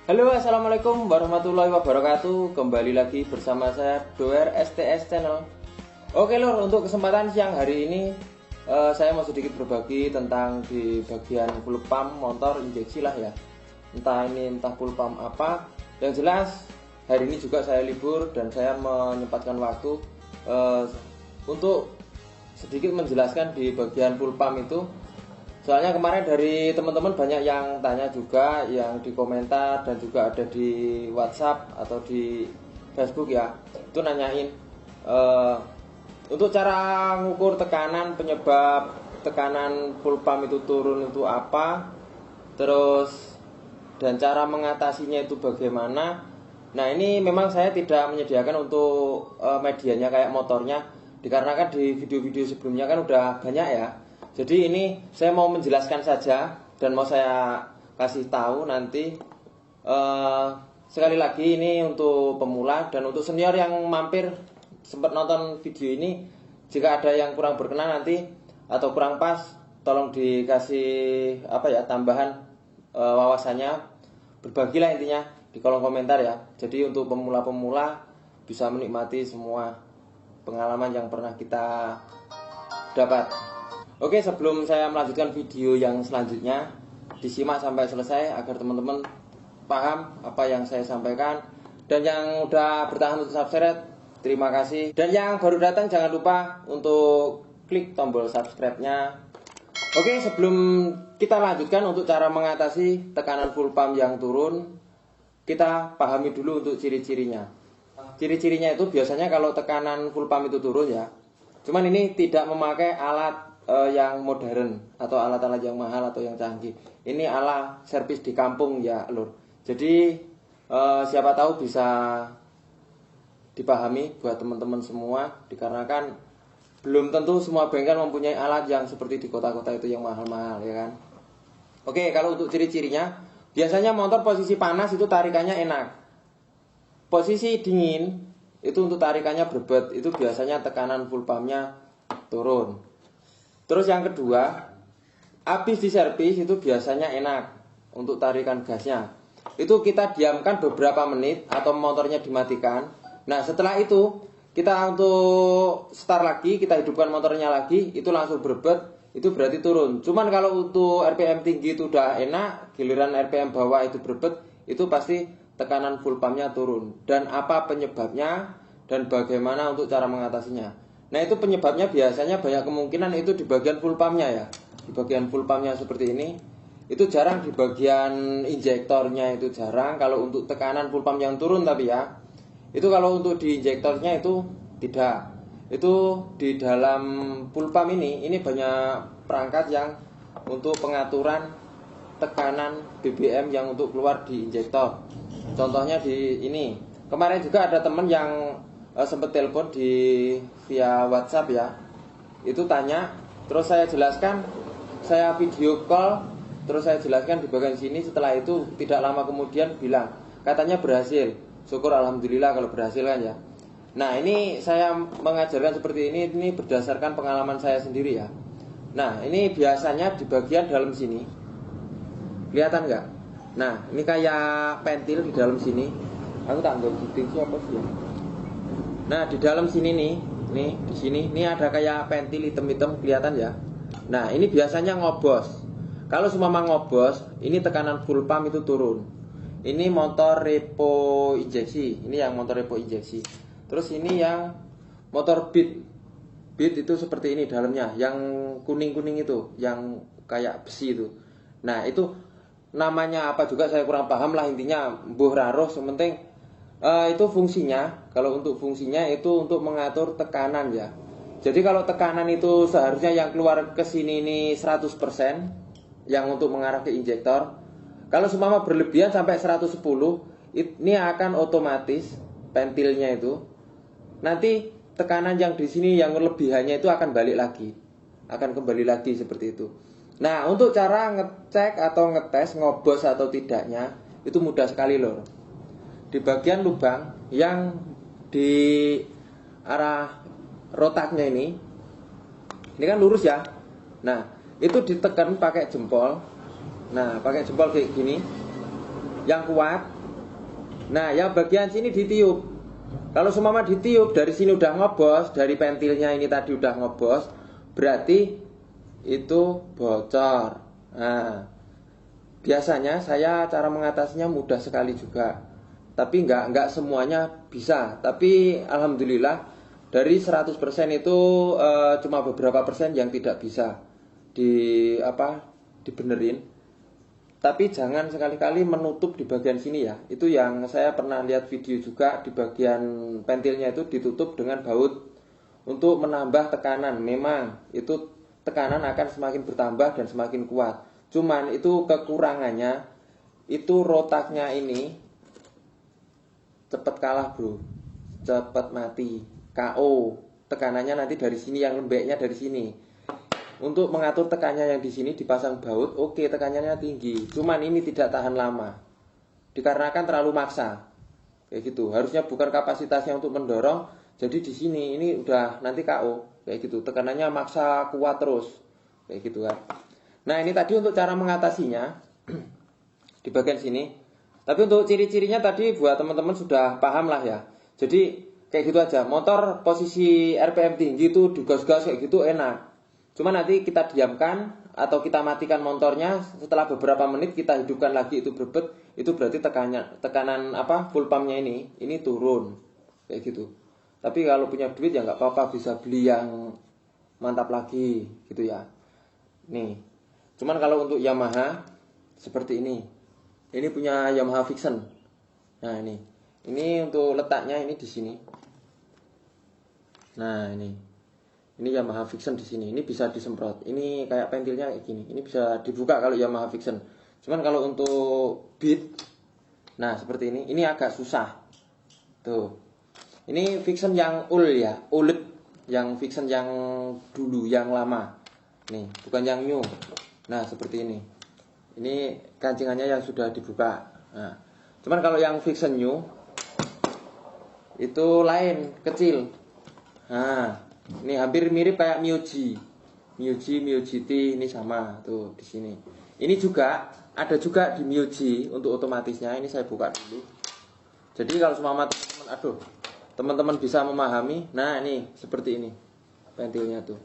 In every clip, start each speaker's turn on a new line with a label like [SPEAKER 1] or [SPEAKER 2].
[SPEAKER 1] Halo, assalamualaikum warahmatullahi wabarakatuh. Kembali lagi bersama saya Doer STS Channel. Oke lor, untuk kesempatan siang hari ini saya mau sedikit berbagi tentang di bagian full pump motor injeksi lah ya. Entah full pump apa. Yang jelas hari ini juga saya libur dan saya menyempatkan waktu untuk sedikit menjelaskan di bagian full pump itu. Soalnya kemarin dari teman-teman banyak yang tanya juga, yang di komentar dan juga ada di WhatsApp atau di Facebook ya, itu nanyain untuk cara ngukur tekanan, penyebab tekanan full pump itu turun itu apa, terus dan cara mengatasinya itu bagaimana. Nah ini memang saya tidak menyediakan untuk medianya kayak motornya, dikarenakan di video-video sebelumnya kan udah banyak ya. Jadi ini saya mau menjelaskan saja dan mau saya kasih tahu nanti sekali lagi ini untuk pemula dan untuk senior yang mampir sempat nonton video ini, jika ada yang kurang berkenan nanti atau kurang pas tolong dikasih tambahan wawasannya, berbagilah intinya di kolom komentar ya. Jadi untuk pemula-pemula bisa menikmati semua pengalaman yang pernah kita dapat. Oke, sebelum saya melanjutkan video yang selanjutnya, disimak sampai selesai agar teman-teman paham apa yang saya sampaikan. Dan yang udah bertahan untuk subscribe, terima kasih. Dan yang baru datang jangan lupa untuk klik tombol subscribe-nya. Oke, sebelum kita lanjutkan untuk cara mengatasi tekanan full pump yang turun, kita pahami dulu untuk ciri-cirinya. Ciri-cirinya itu biasanya kalau tekanan full pump itu turun ya, cuman ini tidak memakai alat yang modern atau alat-alat yang mahal atau yang canggih. Ini ala servis di kampung ya lur. Jadi siapa tahu bisa dipahami buat teman-teman semua, dikarenakan belum tentu semua bengkel mempunyai alat yang seperti di kota-kota itu yang mahal-mahal ya kan. Oke, kalau untuk ciri-cirinya, biasanya motor posisi panas itu tarikannya enak. Posisi dingin itu untuk tarikannya berbet, itu biasanya tekanan full pumpnya turun. Terus yang kedua, habis diservis itu biasanya enak untuk tarikan gasnya. Itu kita diamkan beberapa menit atau motornya dimatikan. Nah setelah itu kita untuk start lagi, kita hidupkan motornya lagi, itu langsung berbet, itu berarti turun. Cuman kalau untuk RPM tinggi itu udah enak, giliran RPM bawah itu berbet, itu pasti tekanan full pumpnya turun. Dan apa penyebabnya dan bagaimana untuk cara mengatasinya. Nah itu penyebabnya biasanya banyak kemungkinan itu di bagian full pumpnya ya. Di bagian full pumpnya seperti ini, itu jarang di bagian injektornya, itu jarang. Kalau untuk tekanan full pump yang turun tapi ya, itu kalau untuk di injektornya itu tidak. Itu di dalam full pump ini banyak perangkat yang untuk pengaturan tekanan BBM yang untuk keluar di injektor. Contohnya di ini. Kemarin juga ada teman yang sempat telepon via WhatsApp ya, itu tanya, terus saya jelaskan, saya video call, terus saya jelaskan di bagian sini. Setelah itu tidak lama kemudian bilang katanya berhasil. Syukur alhamdulillah kalau berhasil kan ya. Nah ini saya mengajarkan seperti ini berdasarkan pengalaman saya sendiri ya. Nah ini biasanya di bagian dalam sini, kelihatan nggak? Nah ini kayak pentil di dalam sini. Aku tak nggak sih apa sih ya. Nah di dalam sini nih di sini ada kayak pentil hitam-hitam, kelihatan ya. Nah ini biasanya ngobos. Kalau seumpama ngobos, ini tekanan full pump itu turun. Ini motor repo injeksi, ini yang motor repo injeksi. Terus ini yang motor beat itu seperti ini dalamnya, yang kuning-kuning itu, yang kayak besi itu. Nah itu namanya apa juga saya kurang paham lah, intinya mbuh raruh, sementing itu fungsinya, kalau untuk fungsinya itu untuk mengatur tekanan ya. Jadi kalau tekanan itu seharusnya yang keluar ke sini ini 100%, yang untuk mengarah ke injektor. Kalau seumpama berlebihan sampai 110, ini akan otomatis pentilnya itu nanti tekanan yang di sini yang lebihannya itu akan balik lagi, akan kembali lagi seperti itu. Nah untuk cara ngecek atau ngetes ngobos atau tidaknya itu mudah sekali loh. Di bagian lubang yang di arah rotaknya ini kan lurus ya. Nah itu ditekan pakai jempol. Nah pakai jempol kayak gini yang kuat. Nah, yang bagian sini ditiup. Kalau seumpama ditiup dari sini udah ngobos, dari pentilnya ini tadi udah ngobos, berarti itu bocor. Nah, biasanya saya cara mengatasinya mudah sekali juga. Tapi nggak semuanya bisa. Tapi alhamdulillah dari 100% itu cuma beberapa persen yang tidak bisa dibenerin. Tapi jangan sekali-kali menutup di bagian sini ya. Itu yang saya pernah lihat video juga, di bagian pentilnya itu ditutup dengan baut untuk menambah tekanan. Memang itu tekanan akan semakin bertambah dan semakin kuat. Cuman itu kekurangannya, itu rotaknya ini cepet kalah bro, cepet mati, KO. Tekanannya nanti dari sini, yang lembeknya dari sini. Untuk mengatur tekannya yang di sini dipasang baut, oke, tekanannya tinggi. Cuman ini tidak tahan lama, dikarenakan terlalu maksa. Kayak gitu. Harusnya bukan kapasitasnya untuk mendorong. Jadi di sini ini udah nanti KO. Kayak gitu. Tekanannya maksa kuat terus. Kayak gitu kan. Nah, ini tadi untuk cara mengatasinya di bagian sini. Tapi untuk ciri-cirinya tadi buat teman-teman sudah paham lah ya. Jadi kayak gitu aja. Motor posisi RPM tinggi itu digas-gas kayak gitu enak. Cuma nanti kita diamkan atau kita matikan motornya, setelah beberapa menit kita hidupkan lagi itu berbet, itu berarti tekanan full pumpnya ini turun kayak gitu. Tapi kalau punya duit ya nggak apa-apa, bisa beli yang mantap lagi gitu ya. Nih. Cuman kalau untuk Yamaha seperti ini. Ini punya Yamaha Vixion. Nah, ini untuk letaknya ini di sini. Nah, ini Yamaha Vixion di sini. Ini bisa disemprot. Ini kayak pentilnya kayak gini. Ini bisa dibuka kalau Yamaha Vixion. Cuman kalau untuk Beat, nah seperti ini agak susah. Tuh. Ini Vixion yang ya, ulet, yang Vixion yang dulu, yang lama. Nih, bukan yang new. Nah, seperti ini. Ini kancingannya yang sudah dibuka. Nah, cuman kalau yang Vixion new itu lain, kecil. Nah, ini hampir mirip kayak Miyuji GT, ini sama tuh di sini. Ini juga ada juga di Miyuji untuk otomatisnya. Ini saya buka dulu. Jadi kalau semua teman-teman bisa memahami. Nah, ini seperti ini pentilnya tuh.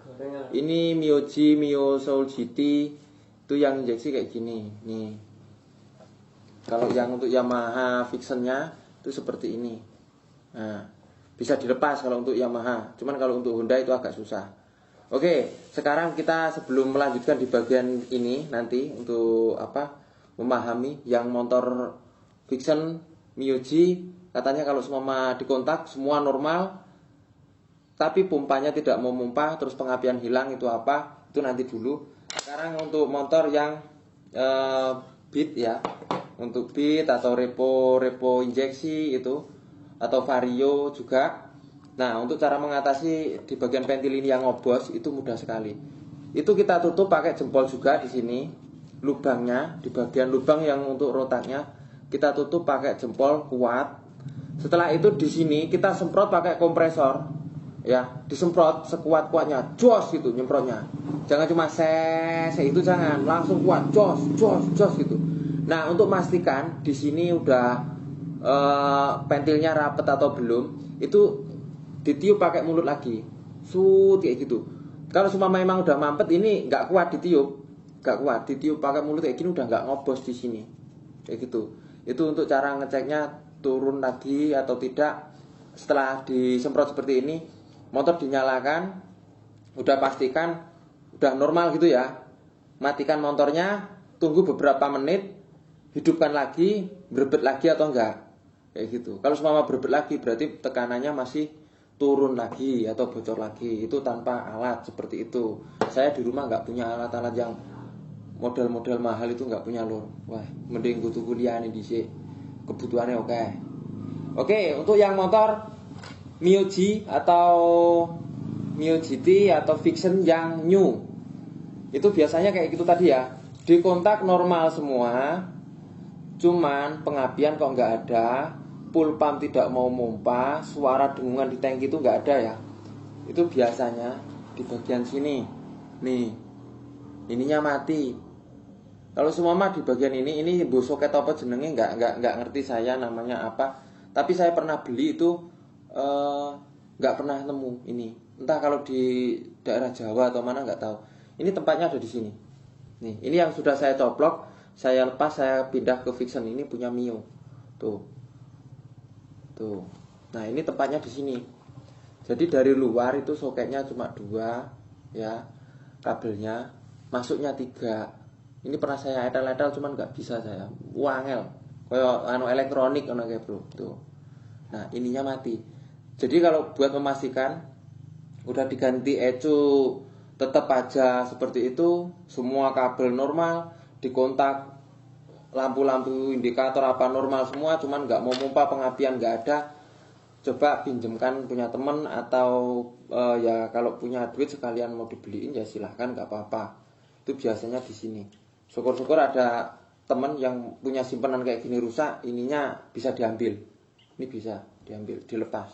[SPEAKER 1] Ini Miyuji Mio Soul GT. Itu yang injeksi kayak gini nih. Kalau yang untuk Yamaha Vixionnya itu seperti ini. Nah, bisa dilepas kalau untuk Yamaha. Cuman kalau untuk Honda itu agak susah. Oke, sekarang kita sebelum melanjutkan di bagian ini nanti untuk memahami yang motor Vixion Miyuji, katanya kalau semua dikontak semua normal, tapi pompanya tidak mau pompa, terus pengapian hilang, itu apa? Itu nanti dulu. Sekarang untuk motor yang Beat ya, untuk Beat atau repo injeksi itu, atau Vario juga. Nah, untuk cara mengatasi di bagian pentil ini yang ngobos itu mudah sekali. Itu kita tutup pakai jempol juga di sini, lubangnya di bagian lubang yang untuk rotaknya kita tutup pakai jempol kuat. Setelah itu di sini kita semprot pakai kompresor. Ya, disemprot sekuat-kuatnya, jos gitu nyemprotnya. Jangan cuma itu jangan, langsung kuat, jos gitu. Nah, untuk memastikan di sini udah pentilnya rapet atau belum, itu ditiup pakai mulut lagi. Kayak gitu. Kalau semua memang udah mampet, ini nggak kuat ditiup. Nggak kuat ditiup pakai mulut kayak gini, udah nggak ngobos di sini. Kayak gitu. Itu untuk cara ngeceknya turun lagi atau tidak. Setelah disemprot seperti ini, motor dinyalakan, udah pastikan udah normal gitu ya. Matikan motornya, tunggu beberapa menit, hidupkan lagi, berebet lagi atau enggak. Kayak gitu. Kalau semua berebet lagi berarti tekanannya masih turun lagi atau bocor lagi. Itu tanpa alat seperti itu. Saya di rumah nggak punya alat-alat yang model-model mahal, itu nggak punya lor. Wah, mending gue tuh kuliah nih di sini. Kebutuhannya oke. Oke, untuk yang motor Miyuji atau Mio GT atau Vixion yang new, itu biasanya kayak gitu tadi ya. Di kontak normal semua, cuman pengapian kok nggak ada, full pump tidak mau mompa, suara dengungan di tangki itu nggak ada ya. Itu biasanya di bagian sini. Nih, ininya mati. Kalau semua mah di bagian ini bu soket apa jenenge nggak ngerti saya namanya apa. Tapi saya pernah beli itu nggak pernah nemu ini. Entah kalau di daerah Jawa atau mana nggak tahu. Ini tempatnya ada di sini. Nih, ini yang sudah saya coplok, saya lepas, saya pindah ke Vixen. Ini punya Mio. Tuh. Tuh. Nah, ini tempatnya di sini. Jadi dari luar itu soketnya cuma 2 ya. Kabelnya masuknya 3. Ini pernah saya etel-etel cuman nggak bisa saya. Wangel. Kayak elektronik kayak bro. Tuh. Nah, ininya mati. Jadi kalau buat memastikan udah diganti ecu tetap aja seperti itu, semua kabel normal, dikontak lampu-lampu indikator apa normal semua, cuman nggak mau pompa pengapian nggak ada. Coba pinjemkan punya temen atau ya kalau punya duit sekalian mau dibeliin ya silahkan, nggak apa-apa. Itu biasanya di sini. Syukur-syukur ada temen yang punya simpanan kayak gini rusak, ininya bisa diambil. Ini bisa diambil, dilepas.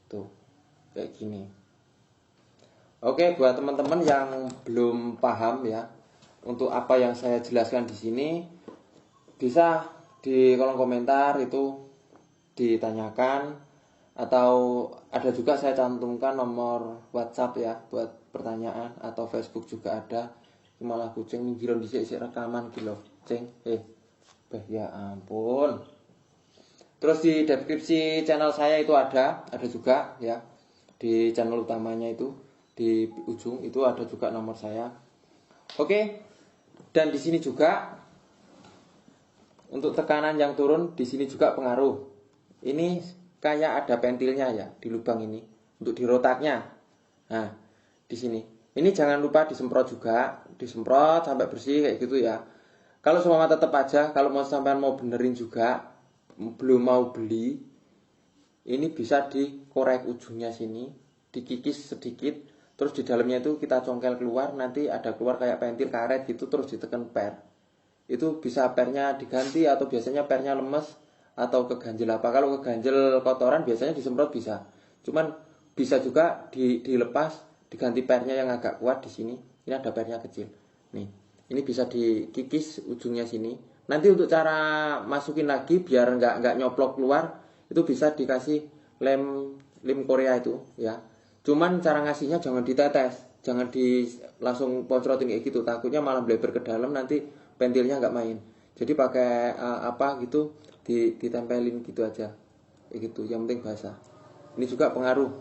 [SPEAKER 1] Tuh, kayak gini. Oke, buat teman-teman yang belum paham ya, untuk apa yang saya jelaskan di sini, bisa di kolom komentar itu ditanyakan, atau ada juga saya cantumkan nomor WhatsApp ya buat pertanyaan, atau Facebook juga ada. Malah kucing nih gila disik rekaman kilo ceng ya ampun. Terus di deskripsi channel saya itu ada juga ya, di channel utamanya itu di ujung itu ada juga nomor saya. Oke, dan di sini juga untuk tekanan yang turun di sini juga pengaruh. Ini kayak ada pentilnya ya di lubang ini untuk di rotaknya. Nah, di sini. Ini jangan lupa disemprot juga, disemprot sampai bersih kayak gitu ya. Kalau semua tetap aja, kalau mau sampean mau benerin juga, belum mau beli, ini bisa dikorek ujungnya sini, dikikis sedikit, terus di dalamnya itu kita congkel keluar, nanti ada keluar kayak pentil karet gitu, terus ditekan per. Itu bisa pernya diganti atau biasanya pernya lemes atau keganjel apa. Kalau keganjel kotoran biasanya disemprot bisa. Cuman bisa juga dilepas, diganti pernya yang agak kuat di sini. Ini ada pernya kecil. Nih, ini bisa dikikis ujungnya sini. Nanti untuk cara masukin lagi biar nggak nyoplok keluar, itu bisa dikasih lem Korea itu ya. Cuman cara ngasihnya jangan ditetes, jangan langsung poncrotin kayak gitu. Takutnya malah bleber ke dalam, nanti pentilnya nggak main. Jadi pakai apa gitu ditempelin gitu aja, kayak gitu. Yang penting basah. Ini juga pengaruh.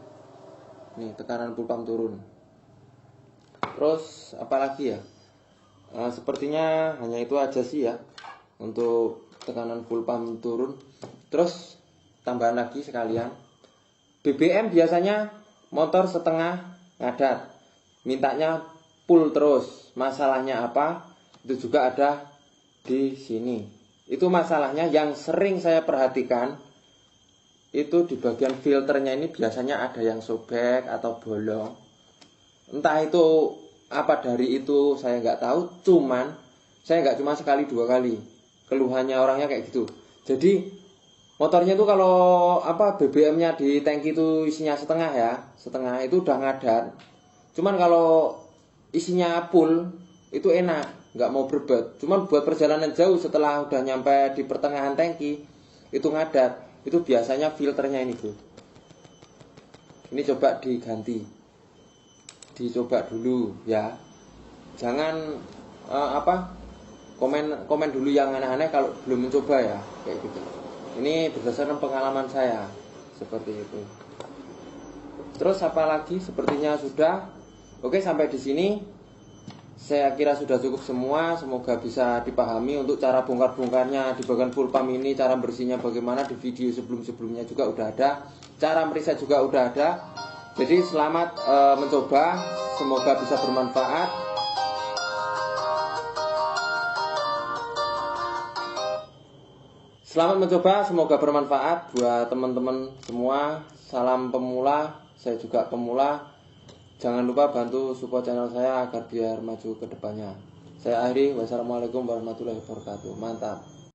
[SPEAKER 1] Nih tekanan full pump turun. Terus apalagi ya? Sepertinya hanya itu aja sih ya untuk tekanan full pump turun. Terus tambahan lagi sekalian, BBM biasanya motor setengah ngadat, mintanya full terus. Masalahnya apa? Itu juga ada di sini. Itu masalahnya yang sering saya perhatikan. Itu di bagian filternya ini biasanya ada yang sobek atau bolong. Entah itu apa dari itu saya nggak tahu. Cuman saya nggak cuma sekali 2 kali. Keluhannya orangnya kayak gitu. Jadi motornya itu kalau apa BBM-nya di tangki itu isinya setengah ya, setengah itu udah ngadat. Cuman kalau isinya full itu enak, nggak mau berbet. Cuman buat perjalanan jauh setelah udah nyampe di pertengahan tangki itu ngadat. Itu biasanya filternya ini bro. Ini coba diganti, dicoba dulu ya. Jangan komen dulu yang aneh-aneh kalau belum mencoba ya, kayak gitu. Ini berdasarkan pengalaman saya seperti itu. Terus apa lagi? Sepertinya sudah. Oke, sampai di sini saya kira sudah cukup semua. Semoga bisa dipahami. Untuk cara bongkar-bongkarnya di bagian full pump ini, cara bersihnya bagaimana, di video sebelum-sebelumnya juga udah ada. Cara mereset juga udah ada. Jadi selamat mencoba. Semoga bisa bermanfaat. Selamat mencoba, semoga bermanfaat buat teman-teman semua. Salam pemula, saya juga pemula. Jangan lupa bantu support channel saya agar biar maju ke depannya. Saya akhiri, wassalamualaikum warahmatullahi wabarakatuh. Mantap.